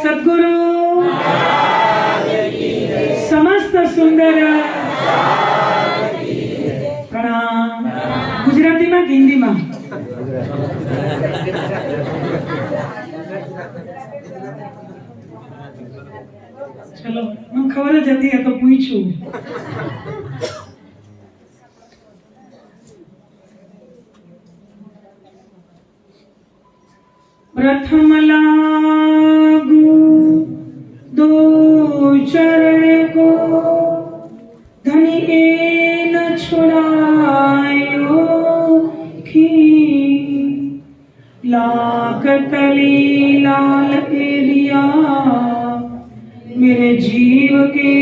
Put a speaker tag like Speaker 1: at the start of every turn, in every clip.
Speaker 1: सद्गुरु समस्त सुंदर प्रणाम। गुजराती में कि हिंदी में? चलो मैं खबर जती है तो पूछू। प्रथम लागू दो चरण को धनी ए न छुड़ायो की लाकतली लाल एलिया मेरे जीव के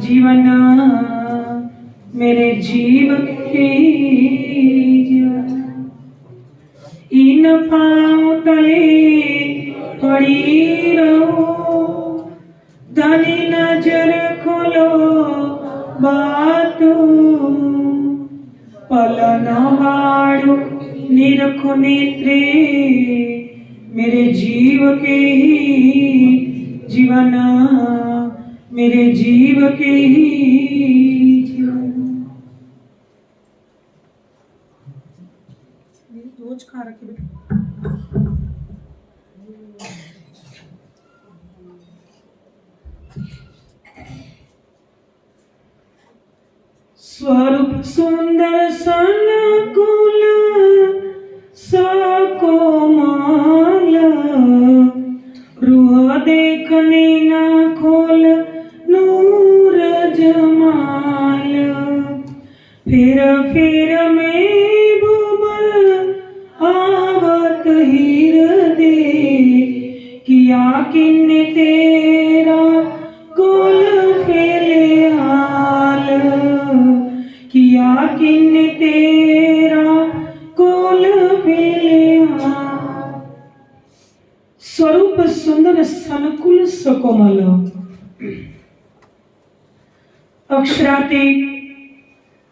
Speaker 1: जीवन मेरे जीव के जीवन इन पाँव तले पड़ी रहो धनी नजर खोलो बातू पलन वाड़ो निरखो नेत्रे मेरे जीव के जीवन मेरे जीव के जीवन। रोज खा रखे बेटा। स्वरूप सुंदर सनकुल सकोमल रूह देखने ना खोल नूर जमाल फिर फिर में बुबल आवत हृदय किया किन्ने तेरा कोल फेले हाल किया किन्ने तेरा कोल फेले हाल। स्वरूप सुंदर सनकुल सकोमल अक्षरातीत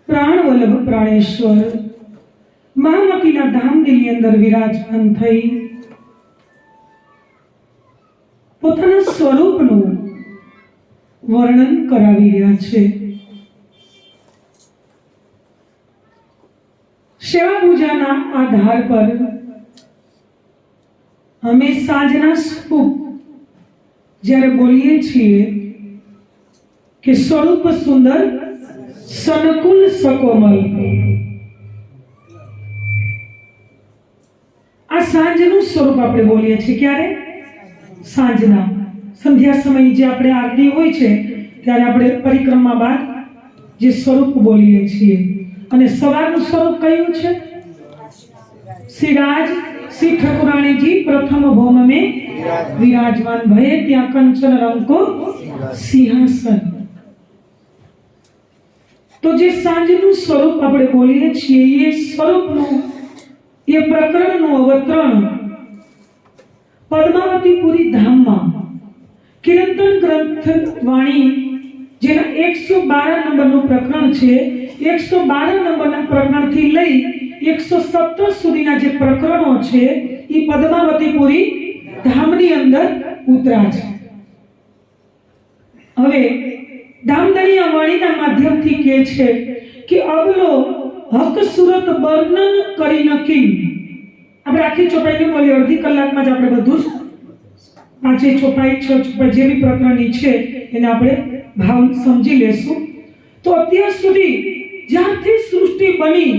Speaker 1: प्राण वल्लभ प्राणेश्वर महामतीना धामदिलની અંદર વિરાજમાન થઈ પોતાના સ્વરૂપનું વર્ણન કરાવી રહ્યા છે। સેવા પૂજાના આધાર પર અમે સાંજના સ્વરૂપ જ્યારે બોલીએ છીએ કે સ્વરૂપ સુંદર સનકુલ સકોમલ આ સાંજનું સ્વરૂપ આપણે બોલીએ છીએ। ક્યારે? સાંજના સંધ્યા સમયની જે આપણે આરતી હોય છે ત્યારે આપણે પરિક્રમા બાદ જે સ્વરૂપ બોલીએ છીએ અને સવારનું સ્વરૂપ કયું છે? શ્રીરાજ श्री ઠાકુરાણી जी प्रथम भौम में विराजमान भये त्या कंचन रंग को सिंहासन। तो जे सांजनु स्वरूप આપણે બોલીએ છીએ એ સ્વરૂપનું એ પ્રકરણનું અવતરણ પદ્માવતીપુરી ધામમાં કિરંતન ગ્રંથ વાણી જેના 112 નંબરનું પ્રકરણ છે 112 નંબરના પ્રકરણથી લઈ 117 સુધીના જે પ્રકરણો છે એ પદ્માવતીપુરી ધામની અંદર ઉતરા છે। હવે धामधनिया वाणीना माध्यमथी कहे छे कि अबलो हक सूरत वर्णन करी नकी। આપણે આખી ચોપાઈની બોલી અડધી કલાકમાં જ આપણે બધું પાંચે ચોપાઈ છ ચોપાઈ જે બી પ્રકરણની છે એને આપણે ભાવ સમજી લેશું। તો અત્યાર સુધી જ્યારથી સૃષ્ટિ બની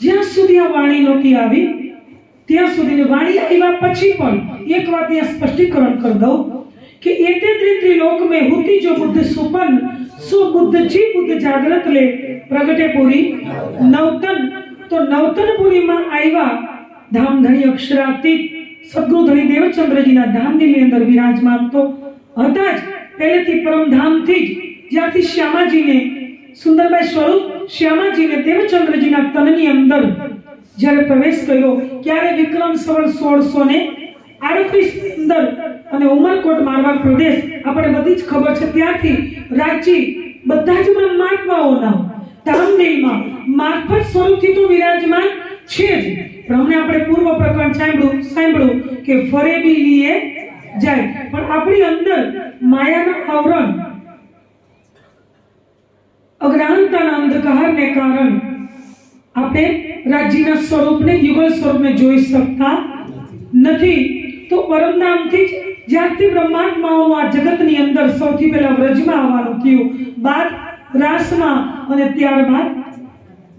Speaker 1: જ્યાં સુધી આ વાણી નહોતી આવી ત્યાં સુધીની વાણી આવ્યા પછી પણ એક વાત અહીંયા સ્પષ્ટીકરણ કરી દઉં कि एते त्रिलोक में हुती जो बुद्ध सुपन सो बुद्ध जी बुद्ध जागृत ले प्रगटे पुरी नवतन। तो नवतनपुरी में आया धामधनी अक्षरातीत सद्गुरुधनी देवचंद्र जी ना धामदिल ની અંદર विराजमान तो હતા જ પહેલેથી પરમધામ થી જ્યાંથી શ્યામાજી ને સુંદરબાઈ स्वरूप શ્યામાજી ने देवचंद्र जी ना તનની અંદર જ્યારે પ્રવેશ કર્યો ત્યારે વિક્રમ સંવત 1638 અંદર અને ઉમરકોટ મારવાડ પ્રદેશ આપણે બધી જ ખબર છે ત્યાંથી રાંચી બધા જ મહાત્માઓના ધામદિલમાં મારફત સ્વરૂપથી તો વિરાજમાન છે જ। પણ હમણાં આપણે પૂર્વ પ્રકરણ સાંભળ્યું કે ફરેબી લીએ જાય, પણ આપણી અંદર માયાના આવરણ, અજ્ઞાનતાના અંધકારને કારણ આપણે રાજ્યના સ્વરૂપને, યુગલ સ્વરૂપને જોઈ શકતા નથી. તો પરમધામથી જ જ્યારથી બ્રહ્માંડમાં આ જગતની અંદર સૌથી પહેલા વ્રજમાં આવવાનું થયું, બાદ રાસમાં અને ત્યારબાદ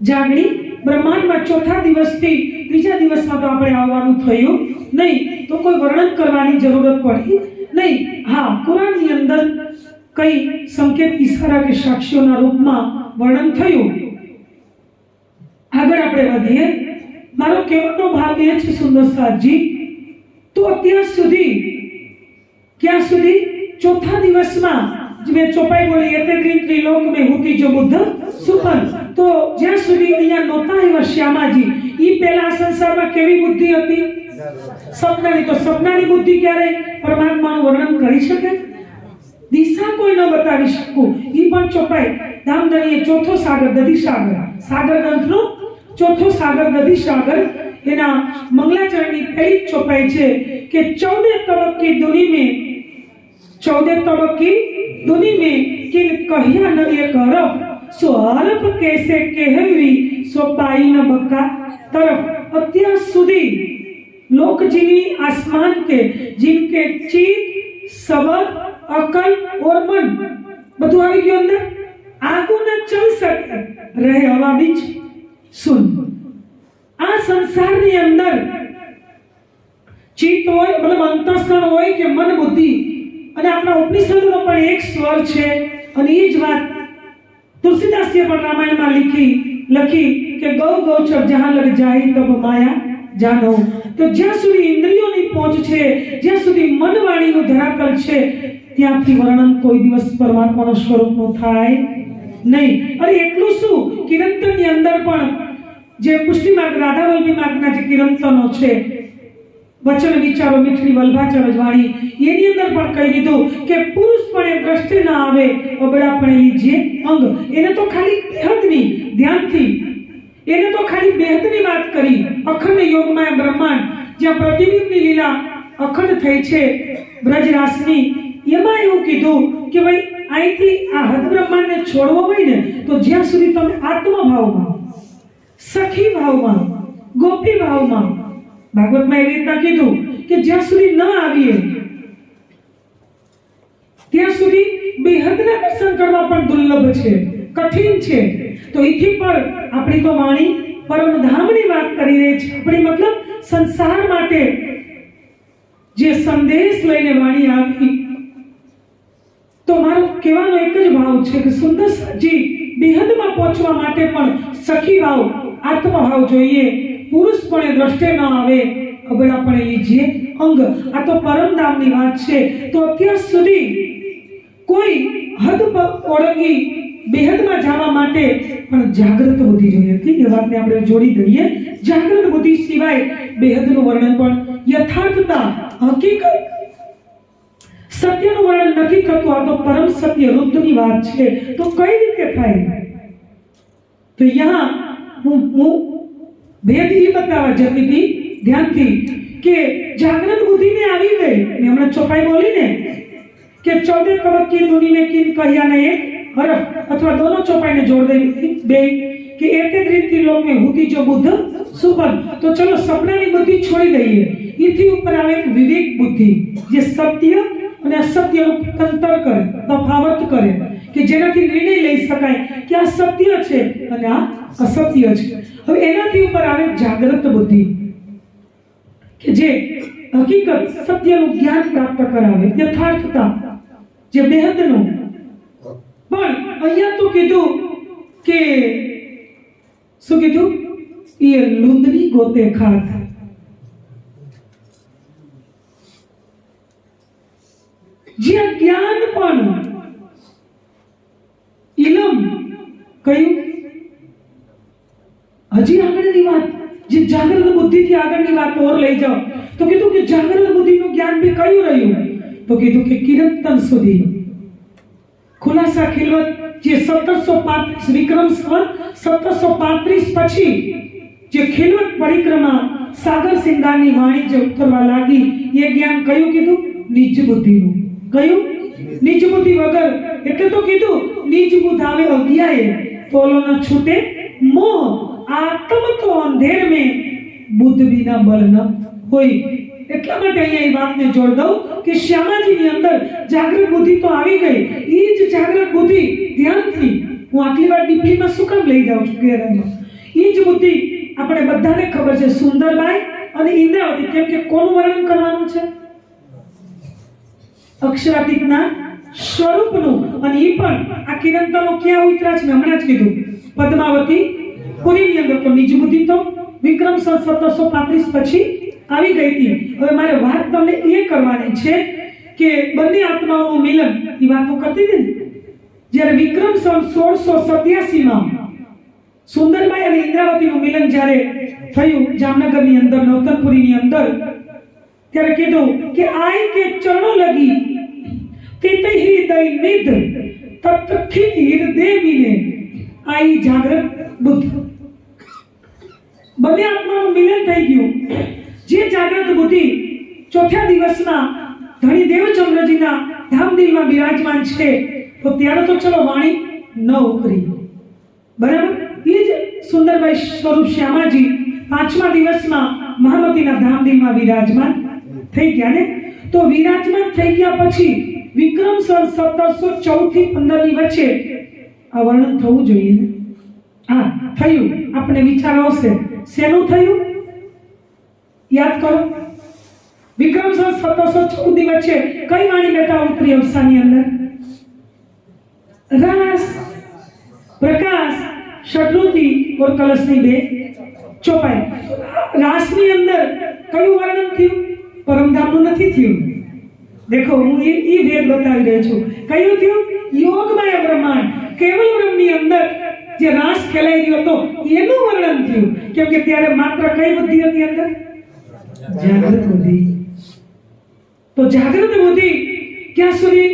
Speaker 1: જાગણી બ્રહ્માંડમાં ચોથા દિવસથી ત્રીજા દિવસમાં તો આપણે આવવાનું થયું નહીં. તો કોઈ વર્ણન કરવાની જરૂરત પડી નહીં. હા, કુરાનની અંદર કઈ સંકેત, ઈશારા કે સાક્ષીઓના રૂપમાં વર્ણન થયું. આગળ આપણે વધીએ. મારો કહેવાનો ભાગ એ છે સુંદર સાજી, તો અત્યાર સુધી ક્યાં સુધી? ચોથા દિવસમાં મેં ચોપાઈ બોલી એતે ત્રિલોક મેં હુતી જો બુદ્ધ સુપન. તો જ્યાં સુધી અહીંયા નહોતા આવ્યા શ્યામાજી, ઈ પહેલા સંસારમાં કેવી બુદ્ધિ હતી? સપનાની. તો સપનાની બુદ્ધિ ક્યારે પરમાત્માનું વર્ણન કરી શકે? દિશા કોઈ ન બતાવી શકું. ઈ પણ ચોપાઈ ધામધણીએ ચોથો સાગર દધી સાગર, સાગર ગ્રંથનો ચોથો સાગર દધી સાગર, એના મંગલાચરણની પહેલી ચોપાઈ છે કે 14 तबक की दुनी में 14 तबक की दुनी में किन कहिया न ये करब सो हरफ कैसे कहवी सो पाई न बका तरफ. અત્યાર સુધી લોકજીની आसमान के जिनके चीत सबर अकल और मन બધું આવી ગયું અંદર. આગુ ન ચલ શકે રહે હવા બીચ સુન. આ સંસારની અંદર ચિત્ત હોય, મતલબ અંતઃકરણ હોય કે મન બુદ્ધિ, અને આપણા ઉપનિષદોનો પણ એક સ્વર છે. અને એ જ વાત તુલસીદાસજીએ પણ રામાયણમાં લખી કે ગૌ ગૌચર જહાં લગ જાય તબ માયા જાનો. તો જ્યાં સુધી ઇન્દ્રિયોની પહોંચ છે, જ્યાં સુધી મન વાણીનું ધરાતલ છે, ત્યાંથી વર્ણન કોઈ દિવસ પરમાત્માના સ્વરૂપનું થાય નહીં. અને એટલું શું, કિરંતનની અંદર પણ જે પુષ્ટિ માર્ગ, રાધાવલ્લભી માર્ગના જે કિરંતનો છે, વચન વિચારો મીઠડી વલ્ભાચર વાણી, એની અંદર પણ કહી દીધું કે પુરુષ પણ એ દ્રષ્ટિ ના આવે અબડા પણ લીજીએ અંગ. એને તો ખાલી બેહદની ધ્યાનથી, એને તો ખાલી બેહદની વાત કરી. અખંડ યોગમાં બ્રહ્માંડ, જ્યાં પ્રતિબિંબની લીલા અખંડ થઈ છે બ્રજરાસની, એમાં એવું કીધું કે ભાઈ અહીંથી આ હદ બ્રહ્માંડને છોડવો હોય ને, તો જ્યાં સુધી તમે આત્મભાવમાં, સખી ભાવમાં, ગોપી ભાવમાં, ભાગવતમાં એવી રીતના કીધું કે જ્યાં સુધી ન આવીએ ત્યાં સુધી બેહદના દર્શન કરવા પણ દુર્લભ છે, કઠિન છે. તો એથી પર આપણી તો વાણી પરમધામની વાત કરી રહી છે. આપણી મતલબ સંસાર માટે જે સંદેશ લઈને વાણી આવી. તો મારો કહેવાનો એક જ ભાવ છે કે સુંદર સાજી, બેહદમાં પહોંચવા માટે પણ સખી ભાવ, આત્મભાવ જોઈએ. પુરુષ પણ દ્રષ્ટે ન આવે અબડા પણ લીજીએ અંગ. આ તો પરમધામની વાત છે. તો અત્યાર સુધી કોઈ હદ ઓળંગી બેહદમાં જવા માટે પણ જાગૃત બુદ્ધિ જોઈએ હતી. એ વાતને આપણે જોડી દઈએ. જાગૃત બુદ્ધિ સિવાય બેહદનું વર્ણન પણ, યથાર્થતા, હકીકત, સત્યનું વર્ણન નથી થતું. આ તો પરમ સત્ય રુદ્રની વાત છે. તો કઈ રીતે થાય? તો યહાં હું ભેદ એ બતાવવા જતી હતી ધ્યાનથી કે જાગૃત બુદ્ધિને આવી ગઈ. મેં હમણાં ચોપાઈ બોલી ને કે 14 तबक की दुनी में किन कहिया ने एक हरफ, अथवा दोनों चौपाई ने जोड़ दे बे कि एते त्रिलोक में हुती जो बुद्ध सुपन. तो चलो सपनाની બુદ્ધિ છોડી દઈએ. એથી ઉપર આવે એક વિવેક બુદ્ધિ, જે સત્ય અને અસત્યનું અંતર કરે, તફાવત કરે, કે જેનાથી નિર્ણય લઈ શકાય કે આ સત્ય છે અને આ અસત્ય છે. હવે એનાથી ઉપર આવે જાગૃત બુદ્ધિ, કે જે હકીકત, સત્યનું જ્ઞાન પ્રાપ્ત કરાવે, યથાર્થતા, જે બેહદનું. પણ અહીંયા તો કીધું કે શું કીધું? એ લુંદની ગોતે ખાત. જે જ્ઞાન પણ ઇલમ કયું હજી આગળની વાત, જે જાગૃત બુદ્ધિથી આગળની વાત ઓર લઈ જાઓ તો કીધું કે જાગૃત બુદ્ધિનું જ્ઞાન બી કયું રહ્યું? તો કીધું કે કિરંતન સુધી. ખુલાસા ખિલવત જે 1735 વિક્રમ સંવત 1735 પછી જે ખીલવત પરિક્રમા સાગર સિંગારની વાણી જે ઉતરવા લાગી, એ જ્ઞાન કયું કીધું? નિજ બુદ્ધિનું. કયું? નિજ બુદ્ધિ વગર. એટલે તો કીધું નિજ બુદ્ધ આવે અજ્ઞાએ તોલો ન છૂટે મોહ, આત્મ તો અંધેર में બુદ્ધ વિના બળ ન હોય. એટલા માટે અહીંયા એ વાતને જોડ દઉં કે શ્યામાજીની અંદર જાગૃત બુદ્ધિ તો આવી ગઈ. એ જ જાગૃત બુદ્ધિ ધ્યાનથી, હું આટલી વાર ડીપલીમાં શું કામ લઈ જાઉં છું ગેરામાં, એ જ બુદ્ધિ આપણે બધાને ખબર છે સુંદરબાઈ અને ઇન્દ્રાવતી. કેમ કે કોનું વર્ણન કરવાનું છે? અક્ષરાતીતના સ્વરૂપનું. અને એ પણ આ કિરણતનો ક્યાં ઉતરા છે? હમણાં જ કીધું પદ્માવતી પુરીની અંદર. તો નિજ બુદ્ધિ તો વિક્રમ સંવત 1735 પછી આવી ગઈ હતી. હવે મારે વાત તમને એ કરવાની છે કે બંને આત્માઓનું મિલન, એ વાતો કરતી હતી ને, જ્યારે વિક્રમ સંવત 1687 સુંદરબાઈ અને ઇન્દ્રાવતીનું મિલન જ્યારે થયું જામનગરની અંદર, નવતનપુરીની અંદર, ત્યારે કીધું કે આઈ કે ચરણો લગી તિતહી દઈ નિધ તત્ખી હૃદય મિલે આઈ જાગૃત બુદ્ધ. બંને આત્માનું મિલન થઈ ગયું. જે જાગૃત બુદ્ધિ ચોથા દિવસના ધણી દેવચંદ્રજીના ધામદિલમાં બિરાજમાન છે, તો ત્યારે તો ચલો વાણી ન ઉતરી, બરાબર. એ જ સુંદરબાઈ સ્વરૂપ શ્યામાજી પાંચમા દિવસમાં મહામતીના ધામદિલમાં વિરાજમાન થઈ ગયા ને. તો વિરાજમાન થઈ ગયા પછી વિક્રમ સંવત 1714 થી 15 ની વચ્ચે આ વર્ણન થવું જોઈએ ને. હા, થયું. આપણે વિચાર આવશે શેનું થયું? યાદ કરો. વિક્રમ સંવત 1714 ની વચ્ચે કઈ વાણી બેટા ઉતરી અવસાની અંદર? રાસ, પ્રકાશ, શત્રુતિ और કલશની બે ચોપાઈ. રાસની અંદર કયું વર્ણન થયું? પરમધામનું નથી થયું. દેખો, હું એ વેદ બતાવી રહ્યો છું. કયું થયું? યોગમય બ્રહ્માંડ, કેવલ બ્રહ્મની અંદર જે રાસ ખેલાઈ રહ્યો હતો એનું વર્ણન થયું. કેમ કે ત્યારે માત્ર કઈ બુદ્ધિ હતી અંદર? જાગૃત બુદ્ધિ. તો જાગૃત બુદ્ધિ ક્યાં સુધી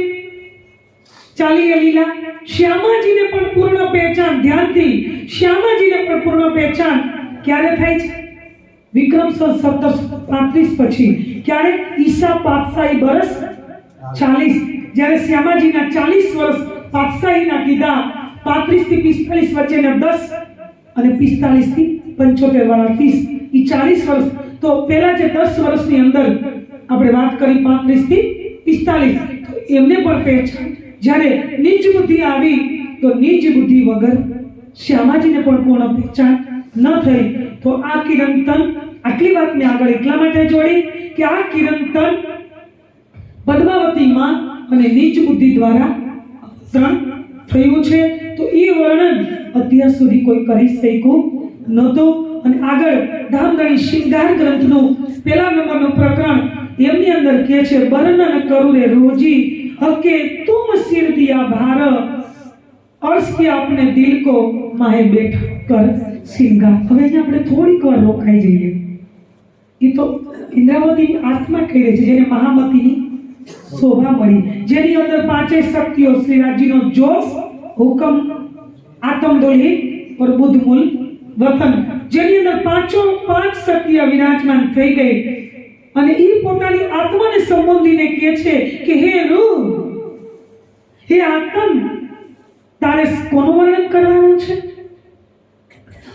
Speaker 1: ચાલી એ લીલા? શ્યામાજીને પણ પૂર્ણ પહેચાન, ધ્યાનથી, શ્યામાજીને પણ પૂર્ણ પહેચાન ક્યારે થાય છે? વિક્રમ સંવત 1735 પછી. ક્યારે? ઈસા પાતશાહી બરસ 40, જ્યારે શ્યામાજીના 40 વર્ષ પાતશાહીના કીધા, 35 થી 45 વચ્ચેના 10 અને 45 થી 75 વાળા 30, એ 40 વર્ષ. તો પહેલા જે 10 વર્ષની અંદર આપણે વાત કરી 35 થી 45, તો એમને પણ પહેચાન. જ્યારે નિજ બુદ્ધિ આવી તો નિજ બુદ્ધિ વગર શ્યામાજીને પણ પૂર્ણ પહેચાન ન થઈ. તો આ કિરણતન, આટલી વાત મેં આગળ એટલા માટે જોડી કે આ કિરણતન પદ્માવતીમાં અને નિજ બુદ્ધિ દ્વારા અવતરણ થયું છે. તો એ વર્ણન અત્યાર સુધી કોઈ કરી શક્યું નહોતું. અને આગળ ધામધણી શિંગાર ગ્રંથનું પહેલા નંબરનું પ્રકરણ, એમની અંદર કહે છે વર્ણન કરું રે રોજી હકે તુમ સિર દિયા ભાર अर्श किया अपने दिल को माहे बैठा कर सिंगार. હવે અહીંયા આપણે થોડીક વાર રોકાઈ જઈએ. એ તો ઇન્દ્રાવતી આત્મા કહી રહી છે, જેને મહામતીની શોભા મળી, જેની અંદર પાંચે શક્તિઓ શ્રીરાજીનો જોશ, હુકમ, આત્મ દોહિત और बुद्ध मूल वतन, જેની અંદર પાંચ શક્તિઓ વિરાજમાન થઈ ગઈ. અને એ પોતાની આત્માને સંબોધીને કહે છે કે હે રૂહ, હે આત્મ, તારે કોનું વર્ણન કરવાનું છે?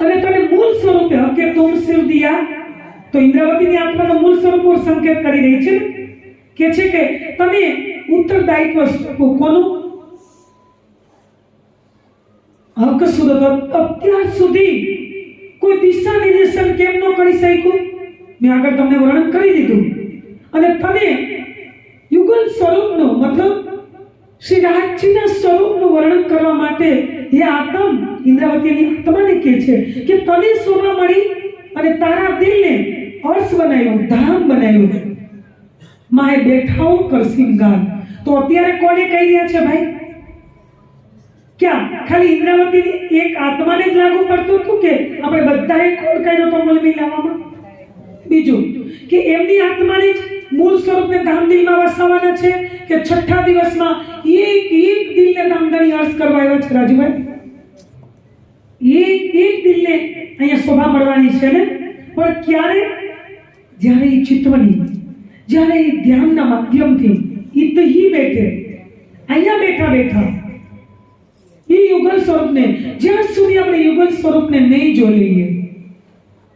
Speaker 1: અને તને મૂળ સ્વરૂપે હકે તુમ સિર દિયા. તો ઇન્દ્રાવતીની આત્માનો મૂળ સ્વરૂપ સંકેત કરી રહી છે કે તને ઉત્તરદાયિત્વ કોનું? હક સુરત અત્યાર સુધી કોઈ દિશા નિર્દેશન કેમ ન કરી શક્યું? મેં આગળ તમને વર્ણન કરી દીધું. અને તને યુગલ સ્વરૂપનો મતલબ શ્રી રાજજીના સ્વરૂપનું વર્ણન કરવા માટે હે આત્મ, ઇન્દ્રાવતીની આત્માને કહે છે કે તને શોભા મળી અને તારા દિલને અર્શ બનાવ્યો, ધામ બનાવ્યો, માહે બેઠાઓ કર સિંગાર. તો અત્યારે કોને કહી રહ્યા છે ભાઈ? ક્યાં ખાલી ઇન્દ્રાવતીની એક આત્માને જ લાગુ પડતું હતું કે આપણે બધાએ કોણ કર્યો તો મૂળ મિલાવવામાં? બીજું કે એમની આત્માને જ મૂળ સ્વરૂપને ધામદિલમાં વસાવવાના છે કે છઠ્ઠા દિવસમાં એક દિલને ધામધણી અર્શ કરવા આવ્યા છે રાજુભાઈ? એક દિલને અહીંયા શોભા મળવાની છે ને, પણ ક્યારે? જ્યારે એ ચિત્તવની, જ્યારે એ ધ્યાનના માધ્યમથી ઇતહી બેઠે, અહીંયા બેઠા બેઠા એ યુગલ સ્વરૂપને, જ્યાં સુધી આપણે યુગલ સ્વરૂપને નહીં જોઈ લઈએ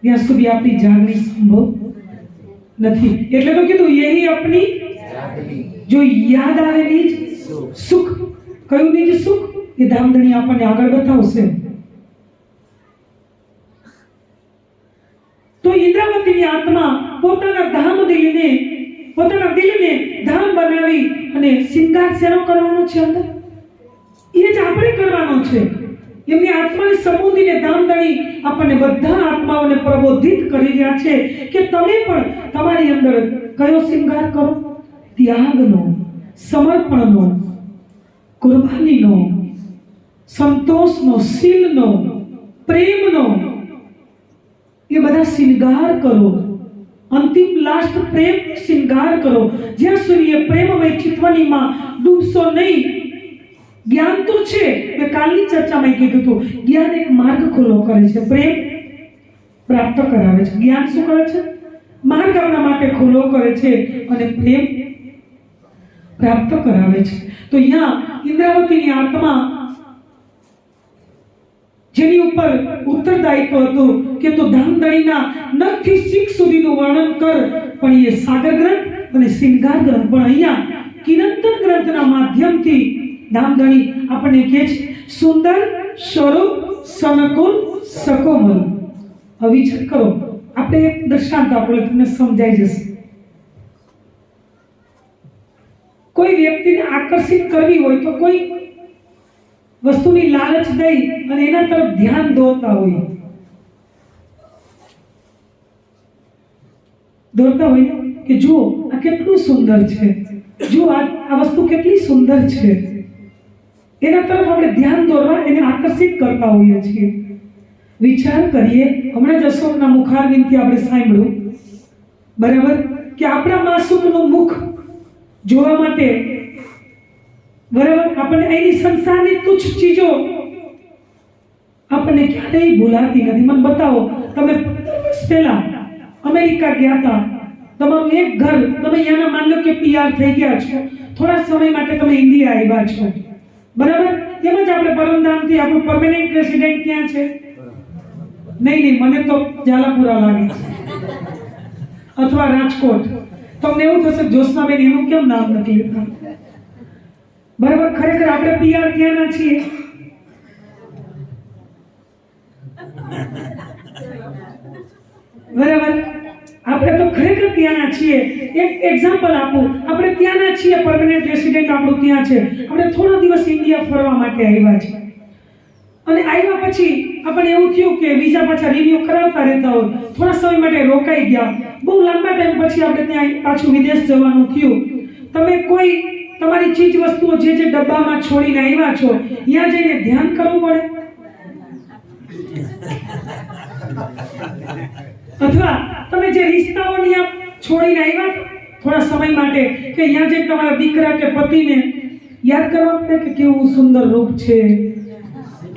Speaker 1: ત્યાં સુધી આપણી જાગણી સંભવ નથી. એટલે તો કીધું યહી આપની જો યાદ આવે નિજ સુખ. કયું નિજ સુખ? એ ધામધણી આપણને આગળ બતાવશે. તો ઇન્દ્રાવતીની આત્મા પોતાના દિલને ધામ બનાવી અને શિંગાર શેનો કરવાનો છે અંદર? એ જ આપણે કરવાનો છે. એમની આત્માને સંબોધીને ધામધણી આપણને બધા આત્માઓને પ્રબોધિત કરી રહ્યા છે કે તમે પણ તમારી અંદર કયો શિંગાર કરો? ત્યાગનો, સમર્પણનો, કુરબાનીનો, સંતોષનો, શીલનો, પ્રેમનો, એ બધા શિંગાર કરો. અંતિમ લાસ્ટ પ્રેમ શિંગાર કરો. જ્યાં સુધી એ પ્રેમમય ચિત્તવનીમાં ડૂબશો નહીં. જ્ઞાન તો છે, મેં કાલની ચર્ચામાં કીધું હતું, જ્ઞાન એક માર્ગ ખુલ્લો કરે છે, પ્રેમ પ્રાપ્ત કરાવે છે. જ્ઞાન શું કરે છે? માર્ગ આપણા માટે ખુલ્લો કરે છે અને પ્રેમ પ્રાપ્ત કરાવે છે. તો અહીંયા ઇન્દ્રાવતીની આત્મા જેની ઉપર ઉત્તરદાયિત્વ હતું કે તો ધામધણીના નખથી શીખ સુધીનું વર્ણન કર, પણ એ સાગર ગ્રંથ અને શિંગાર ગ્રંથ, પણ અહીંયા કિરંતન ગ્રંથના માધ્યમથી ધામધણી આપણને કહે છે સુંદર સ્વરૂપ સનકુલ સકોમલ. હવે વિચાર કરો, આપણે એક દ્રષ્ટાંત આપણે તમને સમજાઈ જશે. કોઈ વ્યક્તિને આકર્ષિત કરવી હોય તો કોઈ વસ્તુની લાલચ દઈ અને એના તરફ ધ્યાન દોરતા હોય કે જુઓ આ કેટલું સુંદર છે, જુઓ આ વસ્તુ કેટલી સુંદર છે, એના તરફ આપણે ધ્યાન દોરવા, એને આકર્ષિત કરતા હોઈએ છીએ. વિચાર કરીએ, હમણાં જ અશોકના મુખારવિંદથી આપણે સાંભળ્યું, બરાબર, કે આપણા માસૂમનું મુખ જોવા માટે, બરાબર, આપણને એની સંસારની તુચ્છ ચીજો આપણને ક્યારેય ભૂલાતી નથી. મને બતાવો, તમે 15 વર્ષ પહેલા અમેરિકા ગયા હતા, તમારું એક ઘર, તમે અહીંયાના માન લો કે PR થઈ ગયા છો, થોડા સમય માટે તમે ઇન્ડિયા આવ્યા છો, બરાબર, એમ જ આપણે પરમધામથી આપણું પરમેનન્ટ રેસિડેન્ટ ક્યાં છે? નહીં, મને તો ઝાલાપુરા લાગે છે અથવા રાજકોટ. તમને એવું થશે જ્યોત્સનાબેન એનું કેમ નામ નથી લેતા? બરાબર, ખરેખર આપણે PR ક્યાંના છીએ? બરાબર, આપણે તો ખરેખર ત્યાંના છીએ. એક એક્ઝામ્પલ આપું, આપણે ત્યાંના છીએ, પરમેનન્ટ રેસિડેન્ટ આપણું ત્યાં છે. આપણે થોડા દિવસ ઇન્ડિયા ફરવા માટે આવ્યા છે અને આવ્યા પછી આપણને એવું થયું કે વિઝા પાછા રિન્યુ કરાવતા રહેતા હોય, થોડા સમય માટે રોકાઈ ગયા. બહુ લાંબા ટાઈમ પછી આપણે ત્યાં પાછું વિદેશ જવાનું થયું. તમે કોઈ તમારી ચીજ વસ્તુઓ જે ડબ્બામાં છોડીને આવ્યા છો, ત્યાં જઈને ધ્યાન કરવું પડે, અથવા તમે જે રિશ્તાઓની છોડીને આવ્યા થોડા સમય માટે, કે અહીંયા જઈને તમારા દીકરા કે પતિને યાદ કરવા પડે કે કેવું સુંદર રૂપ છે,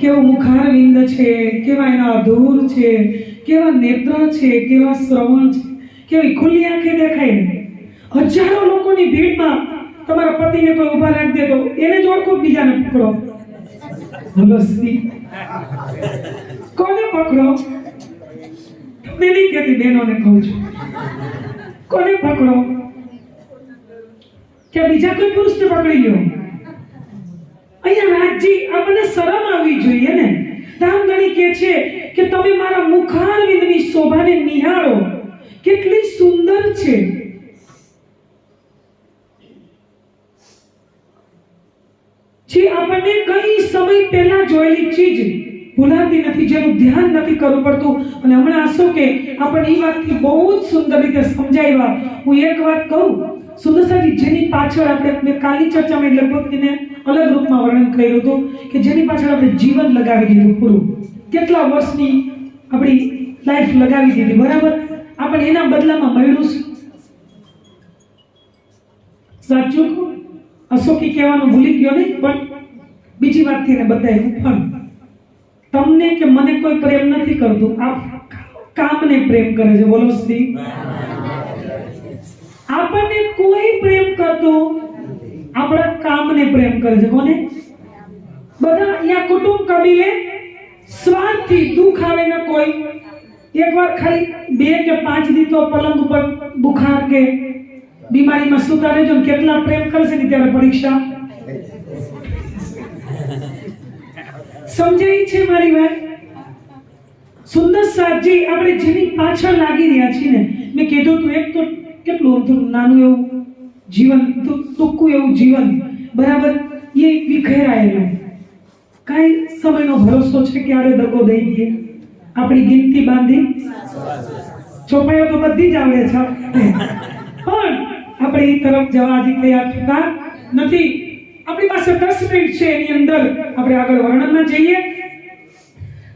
Speaker 1: કેવું મુખારવિંદ છે, કેવા એના અધૂર છે, કેવા નેત્ર છે, કેવા શ્રવણ છે, કેવી ખુલ્લી આંખે દેખાય ને. હજારો લોકોની ભીડમાં તમારા પતિને કોઈ ઊભા રાખી દે તો એને જ ઓળખો, બીજાને પકડો. બોલો શ્રી કોને પકડો? તમને નહીં કહેતી, બહેનોને કહું છું, કોને પકડો? કે બીજા કોઈ પુરુષને પકડી લો? અહીંયા રાજજી, આપણને શરમ આવવી જોઈએ ને. ધામધણી કહે છે કે તમે મારા મુખારવિંદની શોભાને નિહાળો, કેટલી સુંદર છે. જે આપણને કઈ સમય પહેલા જોયેલી ચીજ ભૂલાતી નથી, જેનું ધ્યાન નથી કરવું પડતું. અને હમણાં આશો કે આપણને એ વાતથી બહુ જ સુંદર રીતે સમજાવ્યા. હું એક વાત કહું, સુંદરસાજી, જેની પાછળ આપણે કાલની ચર્ચામાં લગભગ એને અલગ રૂપમાં વર્ણન કર્યું હતું કે જેની પાછળ આપણે જીવન લગાવી દીધું પૂરું, કેટલા વર્ષની આપણી લાઈફ લગાવી દીધી, બરાબર, આપણે એના બદલામાં મળ્યું છે. સાચું અશોકી કહેવાનું ભૂલી ગયો નહીં, પણ બીજી વાતથી એને બતાવ્યું. પણ તમને કે મને કોઈ પ્રેમ નથી કરતું, આ કામને પ્રેમ કરે છે. બોલો શ્રી. આપણને કોઈ પ્રેમ કરતું, આપણા કામને પ્રેમ કરે છે. કોને? બધા અહીંયા કુટુંબ કબીલે સ્વાર્થથી, દુઃખ આવે ને કોઈ એકવાર ખાલી 2 કે 5 દી તો પલંગ ઉપર બુખાર કે બીમારીમાં સુતા રહેજો ને કેટલા પ્રેમ કરશે ને ત્યારે પરીક્ષા સમજાય છે મારી વાત. સુંદર સાજી આપણે જેની પાછળ લાગી રહ્યા છીએ ને, મેં કીધું તું એક તો કેટલું નાનું એવું જીવન, ટૂંકું એવું જીવન, બરાબર, એ વિખેરાયેલું, કાંઈ સમયનો ભરોસો છે ક્યારે દગો દઈ દે. આપણી ગિનતી બાંધી ચોપાઈઓ તો બધી જ આવડે છે, પણ આપણે એ તરફ જવા હજી તૈયાર થતા નથી. આપણી પાસે 10 મિનિટ છે, એની અંદર આપણે આગળ વર્ણનમાં જઈએ.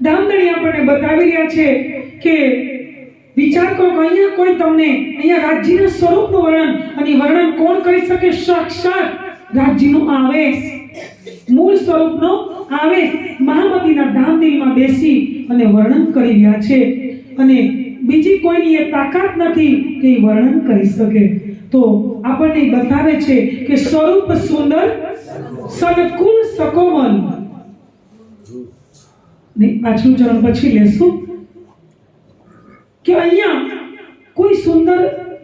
Speaker 1: ધામધણી આપણને બતાવી રહ્યા છે કે વિચાર કરો કે અહીંયા કોઈ તમને અહીંયા રાજ્યના સ્વરૂપનું વર્ણન, અને વર્ણન કોણ કરી શકે? સાક્ષાત રાજ્યનું આવેશ, મૂળ સ્વરૂપનો આવેશ મહામતીના ધામધણીમાં બેસી અને વર્ણન કરી રહ્યા છે, અને બીજી કોઈની એ તાકાત નથી કે એ વર્ણન કરી શકે. તો આપણને બતાવે છે કે સ્વરૂપ સુંદર, સદકુલ સકોમલ. નહીં, પાછલું ચરણ પછી લેશું કે અહીંયા કોઈ સુંદર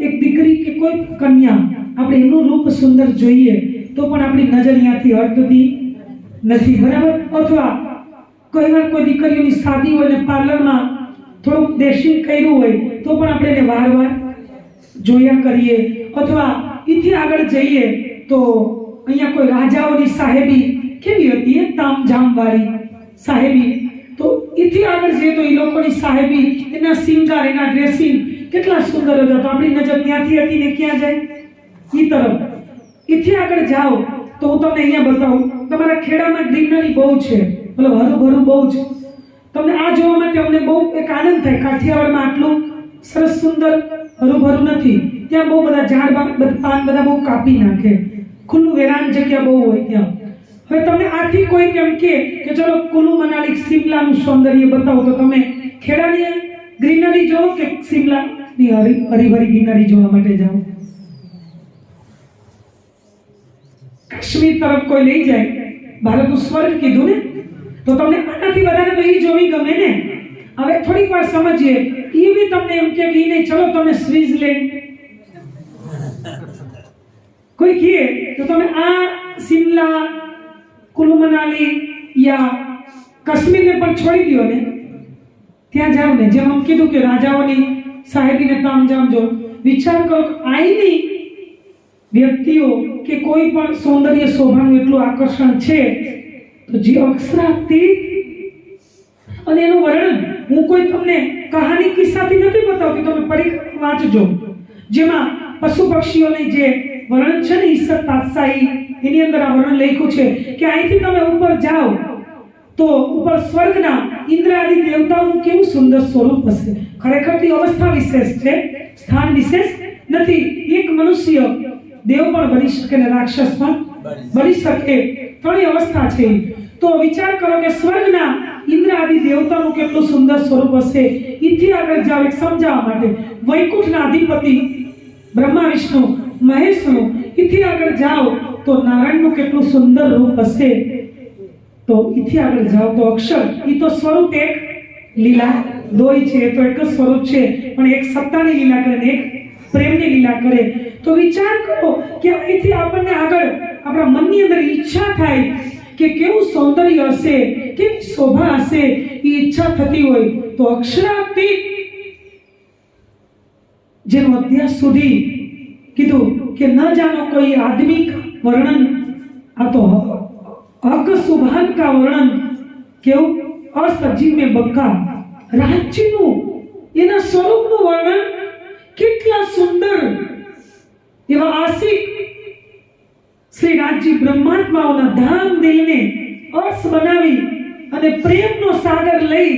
Speaker 1: એક દીકરી કે કોઈ કન્યા, આપણે એનું રૂપ સુંદર જોઈએ તો પણ આપણી નજર અહીંયાથી હટતી નથી, બરાબર? અથવા કોઈ વાર કોઈ દીકરીઓની શાદી હોય ને પાર્લરમાં થોડુંક ડેશિંગ કર્યું હોય તો પણ આપણે એને વારવાર જોયા કરીએ. અથવા એથી આગળ જઈએ તો અહીંયા કોઈ રાજાઓની સાહેબી કેવી હતી? તામઝામ વાળી સાહેબી. તો એથી આગળ જઈએ તો એ લોકોની સાહેબી, એના સિંગાર, એના ડ્રેસિંગ કેટલા સુંદર હતા. તો આપણી નજર ત્યાંથી હતી ને ક્યાં જાય? એ તરફ. એથી આગળ જાઓ તો હું તમને અહીંયા બતાવું, તમારા ખેડામાં ગ્રીનરી બહુ છે, મતલબ હરું બહુ છે. તમને આ જોવા માટે અમને બહુ એક આનંદ થાય. કાઠિયાવાડમાં આટલું સરસ સુંદર હરું નથી. ત્યાં બહુ બધા ઝાડ પાન બધા બહુ કાપી નાખે, ખુલ્લું વેરાન જગ્યા બહુ હોય ત્યાં. હવે તમને આથી કોઈ કેમ કે ચલો કુલુ મનાલી સિમલાનું સૌંદર્ય બતાવો, તો તમે ખેડાની ગ્રીનરી જોવો કે સિમલાની હરીભરી ગ્રીનરી જોવા માટે જાઓ? કાશ્મીર તરફ કોઈ લઈ જાય, ભારતનું સ્વર્ગ કીધું ને, તો તમને આનાથી વધારે તો એ જોવી ગમે ને. હવે થોડીક વાર સમજીએ. એ બી તમને એમ કે નહીં, ચલો તમે સ્વિટ્ઝરલેન્ડ કોઈ કહે તો તમે આ સિમલા, કુલુ મનાલી યા કાશ્મીરને પણ છોડી દો ને, ત્યાં જાઓ ને. જેમ હું કીધું કે રાજાઓની સાહેબીને તામઝામ જો. વિચાર કરો આઈની વ્યક્તિઓ કે કોઈ પણ સૌંદર્ય શોભાનું એટલું આકર્ષણ છે, તો જે અક્ષરાતીત, અને એનું વર્ણન હું કોઈ તમને કહાની કિસ્સાથી નથી બતાવતી, તમે પરીક્ષા વાંચજો, જેમાં પશુ પક્ષીઓની જે વર્ણન છે ને ઈશ્વર પાતશાહી, એની અંદર આ વર્ણન લખ્યું છે કે અહીંથી તમે ઉપર જાઓ તો ઉપર સ્વર્ગના ઇન્દ્ર આદિ દેવતાઓનું કેવું સુંદર સ્વરૂપ હશે. ખરેખર તે અવસ્થા વિશેષ છે, સ્થાન વિશેષ નથી. એક મનુષ્ય દેવ પણ બની શકે ને રાક્ષસ પણ બની શકે, ત્રણેય અવસ્થા છે. તો વિચાર કરો કે સ્વર્ગના ઇન્દ્ર આદિ દેવતાનું કેટલું સુંદર સ્વરૂપ હશે. એથી આગળ જાઓ એક સમજાવવા માટે. વૈકુંઠના અધિપતિ બ્રહ્મા વિષ્ણુ મહેશનું, એથી આગળ જાઓ તો નારાયણનું કેટલું સુંદર રૂપ હશે. તો એથી આગળ જાઓ તો અક્ષર, એ તો સ્વરૂપ એક લીલા દોય છે, એ તો એક જ સ્વરૂપ છે, પણ એક સત્તાની લીલા કરે ને એક પ્રેમની લીલા કરે. તો વિચાર કરો કે અહીંથી આપણને આગળ આપણા મનની અંદર ઈચ્છા થાય કે કેવું સૌંદર્ય હશે, કેવી શોભા હશે, એ ઈચ્છા થતી હોય તો અક્ષરાતીત, જેનું અત્યાર સુધી કીધું કે ન જાનો કોઈ આદમી વર્ણન, આ તો હક સુભાન કા વર્ણન, કેવું અસજીવ में बका, રાજ્યનું એના સ્વરૂપનું વર્ણન કેટલા સુંદર. એવા આશિક શ્રી રાજ્ય બ્રહ્માત્માઓના ધામ દિલને અર્થ બનાવી અને પ્રેમનો સાગર લઈ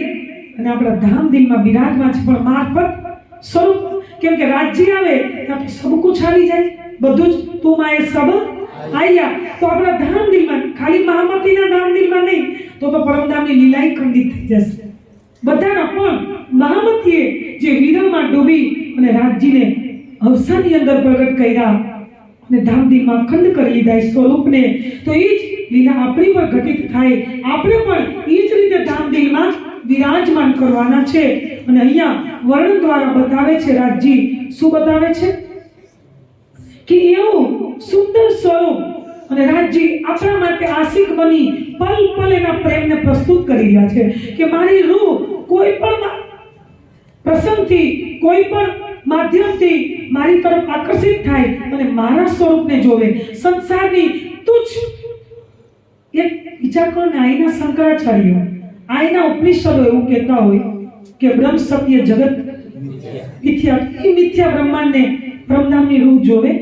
Speaker 1: અને આપણા ધામ દિલમાં બિરાજમાન છે. પણ મારફત સ્વરૂપ, કેમ કે રાજ્ય આવે તો સબ કુછ આવી જાય, બધું જ તું માએ સબ આયા તો આપણા ધામદિલમાં ખાલી મહામતીના ધામદિલમાં નહીં તો પરમધામની લીલાઈ ખંડિત થઈ જશે બધાના પણ મહામતીએ જે વિરહમાં ડૂબી અને રાજજીને અવસાનની અંદર પ્રગટ કર્યા અને ધામદિલમાં અખંડ કરી લીધા એ સ્વરૂપને તો એ જ લીલા આપણી પર ઘટિત થાય આપણે પણ એ જ રીતે ધામદિલમાં વિરાજમાન કરવાના છે અને અહીંયા વર્ણન દ્વારા બતાવે છે રાજજી શું બતાવે છે કે એવું સુંદર સ્વરૂપ અને રાજજી આપણા માટે આશિક બની પલ પલ એના પ્રેમને પ્રસ્તુત કરી રહ્યા છે કે મારી રૂહ કોઈ પણ પ્રસંગથી કોઈ પણ માધ્યમથી મારી તરફ આકર્ષિત થાય અને મારા સ્વરૂપને જોવે સંસારની તુચ્છ એક વિચાર કરો ને આઈના શંકરાચાર્ય આઈના ઉપનિષદો એવું કહેતા હોય કે બ્રહ્મ સત્ય જગત મિથ્યા એ મિથ્યા બ્રહ્માંડને બ્રહ્મધામની રૂહ જોવે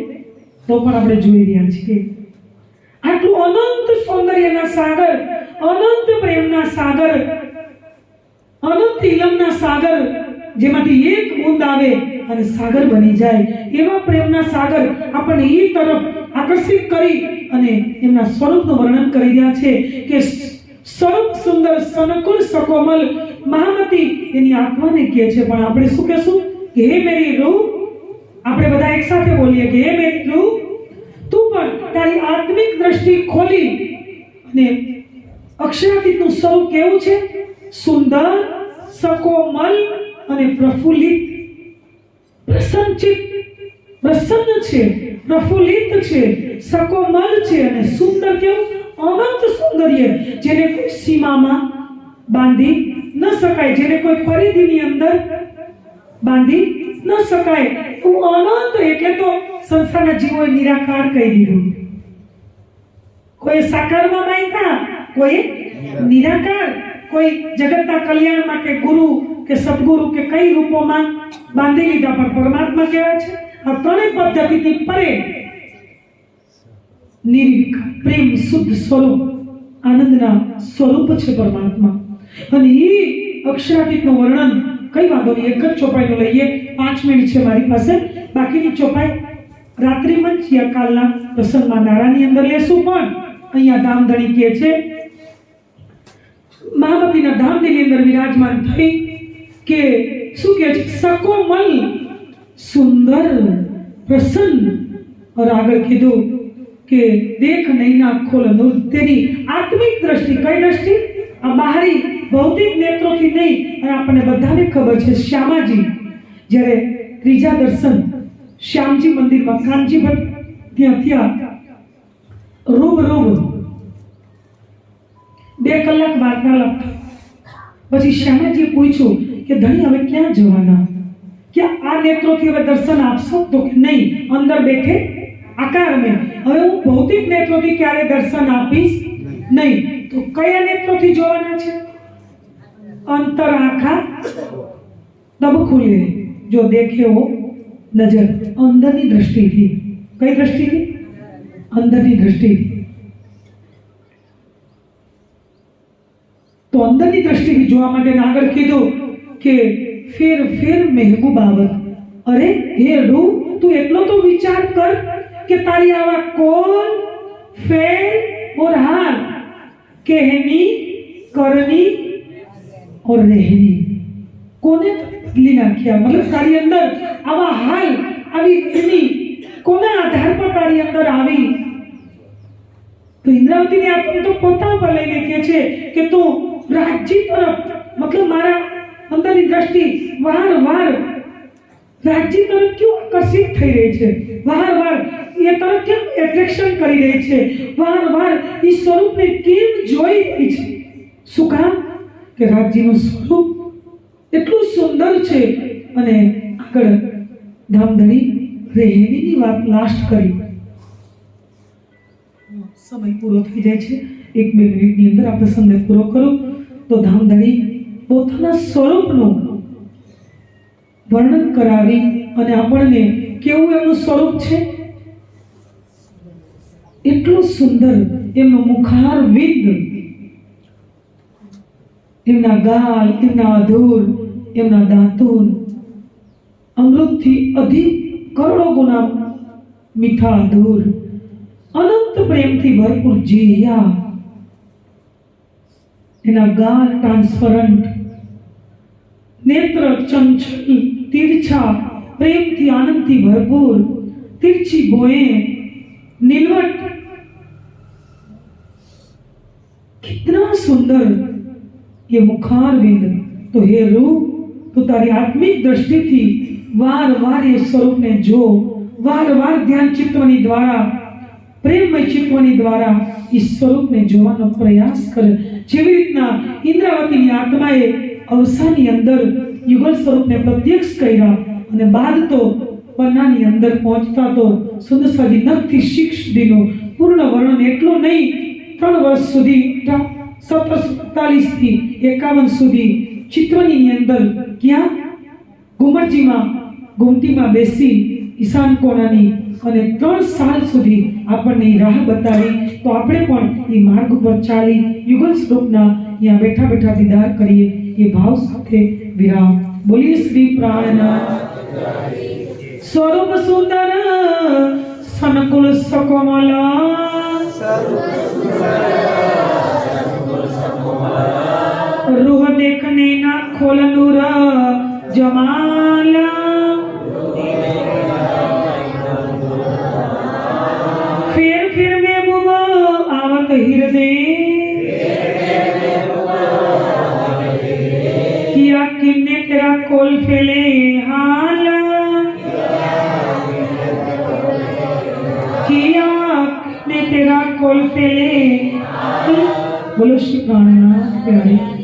Speaker 1: તો પણ આપણે જોઈ રહ્યા છીએ આટલું અનંત સૌંદર્યના સાગર અનંત પ્રેમના સાગર અનંત ઇલમના સાગર જેમાંથી એક બૂંદ આવે અને સાગર બની જાય એવા પ્રેમના સાગર આપણને એ તરફ આકર્ષિત કરી અને એમના સ્વરૂપનું વર્ણન કરી રહ્યા છે કે સ્વરૂપ સુંદર સનકુલ સકોમલ મહામતી એની આત્માને કહે છે પણ આપણે શું કહેશું કે હે મેરી રૂહ આપણે બધા એક સાથે બોલીએ કે હે મેરી રૂહ તું પણ તારી આત્મિક દ્રષ્ટિ ખોલી અને અક્ષરાતીતનું સ્વરૂપ કેવું છે સુંદર સકોમલ અને પ્રફુલ્લિત પ્રસન્નચિત પ્રસન્ન છે પ્રફુલ્લિત છે સકોમલ છે અને સુંદર કેવું અનંત સૌંદર્ય જેને કોઈ સીમામાં બાંધી ન શકાય જેને કોઈ પરિધિની અંદર બાંધી ન શકાય તું અનંત એટલે તો સંસારના જીવોએ નિરાકાર કહી દીધું કોઈ સાકારમાં બાંધ્યા કોઈ નિરાકાર કોઈ જગતના કલ્યાણ માટે ગુરુ કે સદગુરુ કે કઈ રૂપોમાં બાંધી લીધા પણ પરમાત્મા કહેવાય છે આ ત્રણેય પદ્ધતિથી પરે નિર્વિકાર પ્રેમ શુદ્ધ સ્વરૂપ આનંદના સ્વરૂપ છે પરમાત્મા અને એ અક્ષરાતીતનું વર્ણન કઈ વાંધો નહીં એક જ ચોપાઈનું લઈએ 5 મિનિટ છે મારી પાસે બાકીની ચોપાઈ રાત્રિ મંચ યા કાલના પ્રસંગમાં નારાની અંદર લેશું પણ અહીંયા ધામધણી કહે છે મહામતીના ધામની અંદર વિરાજમાન થઈ કે શું કહે છે સકોમલ સુંદર પ્રસન્ન और આગળ કીધું કે દેખ નૈના ખોલ નૂર તેની આત્મિક દ્રષ્ટિ કઈ દ્રષ્ટિ આ બાહરી ભૌતિક નેત્રોથી નહીં અને આપણને બધાને ખબર છે શ્યામાજી જ્યારે ત્રીજા દર્શન શ્યામજી મંદિરમાં કાનજી ભટ્ટ ત્યાં થયા રૂબરૂ 2 કલાક વાર્તાલાપ પછી શ્યામાજીએ પૂછ્યું કે ધણી હવે ક્યાં જવાના કે આ નેત્રોથી હવે દર્શન આપશો તો કે નહીં અંદર બેઠે આકાર મેં હવે હું ભૌતિક નેત્રોથી ક્યારે દર્શન આપીશ નહીં તો કયા નેત્રોથી જોવાના છે અંતર આંખા તબ ખુલે જો દેખે હો નજર અંદરની દ્રષ્ટિથી કઈ દ્રષ્ટિથી અંદરની દ્રષ્ટિથી તો અંદરની દ્રષ્ટિથી જોવા માટે આગળ કીધું કે ફેર ફેર મહેબૂબાવત અરે હે રૂહ તું એટલો તો વિચાર કર કે તારી આવા કોલ ફેર और हार कहनी करनी और रहनी કોને બદલી નાખ્યા મતલબ તારી અંદર આવા હાલ આવી એની કોના આધાર પર તારી અંદર આવી તો ઇન્દ્રાવતીની આત્મા તો પોતા પર લઈને કહે છે કે તું રાજજી તરફ મતલબ મારા અંદરની દ્રષ્ટિ વારંવાર રાજજી તરફ ક્यों આકર્ષિત થઈ રહી છે વારંવાર એ તરફ કેમ એટ્રેક્શન કરી રહી છે વારંવાર એ સ્વરૂપને કેમ જોઈ રહી છે શું કામ કે રાજજીનું સ્વરૂપ એટલું સુંદર છે અને આગળ ધામધણી રહેણીની વાત લાસ્ટ કરી સમય પૂરો થઈ જાય છે 1-2 મિનિટની અંદર આ પ્રસંગને પૂરો કરું તો ધામધણી પોતાના સ્વરૂપનું વર્ણન કરાવી અને આપણને કેવું એમનું સ્વરૂપ છે એટલું સુંદર એમનું મુખાર વિદ એમના ગાલ એમના અધૂર એમના દાંતુન અમૃતથી અધિક કરોડો ગુના મીઠા અધૂર અનંત प्रेम थी भरपूर जीया, एना गाल ट्रांसपरंट, नेत्र चंचल तिरछा, प्रेम थी आनंद थी भरपूर, तिरछी भोए नीलवट, कितना सुंदर ये मुखार बिंद। तो हे रूप, तो तारी आत्मिक दृष्टि थी वार वार ये स्वरूप ने जो, वार वार ध्यान चित्तवनी द्वारा, प्रेममय चित्तवनी द्वारा इस स्वरूप ने જોવાનો પ્રયાસ કરે। જેવી રીતના ઇન્દ્રાવતીની આત્માએ અવસાની અંદર યુગલ સ્વરૂપને પ્રત્યક્ષ કર્યા અને બાદ તો પન્નાની અંદર પહોંચતા તો સુંદરસાજી નખથી શીખ સુધીનો પૂર્ણ વર્ણન એટલો નહીં, 3 વર્ષ સુધી 1747 થી 51 સુધી ચિત્તવનીની અંદર ક્યાં ઘુમરજીમાં ઘુમટીમાં બેસી ઈશાન કોણાની અને 3 સાલ સુધી આપણને રાહ બતાવી। તો આપણે પણ એ માર્ગ પર ચાલી યુગલ સ્વરૂપના અહીંયા બેઠા બેઠા દીદાર કરીએ એ ભાવ સાથે વિરામ। બોલીએ શ્રી પ્રાણનાથ સ્વરૂપ સુંદર સનકુલ સકોમલા, રૂહ देखने ना खोल नूर जमाला, फिर में बुबो आवत हृदय, किया किन्ने तेरा खोल फैले हाला, किया किन्ने तेरा खोल फैले। बोलो श्री प्राणनाथ प्यारे।